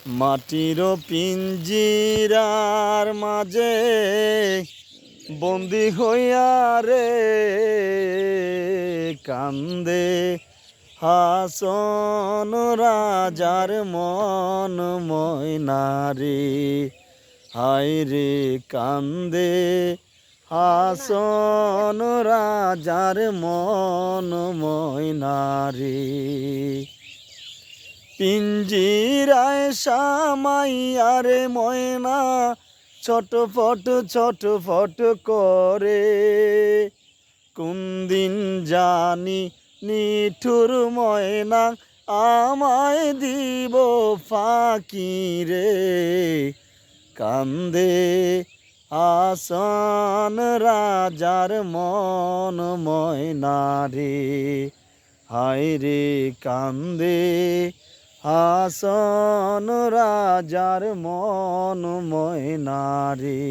মাটির পিঞ্জিরার মাঝে বন্দি হইয়া রে কান্দে হাসন রাজার মন ময়নারে। হায় রে কান্দে হাসন রাজার মন ময়নারে। পিঞ্জিরায় সামাইয়ারে ময়না ছটফট করে। কোন দিন জানি নিঠুর ময়না আমায় দিব ফাঁকি রে। কান্দে হাসন রাজার মন ময়নারে। হায় রে কান্দে হাসন রাজার মন ময়নারে।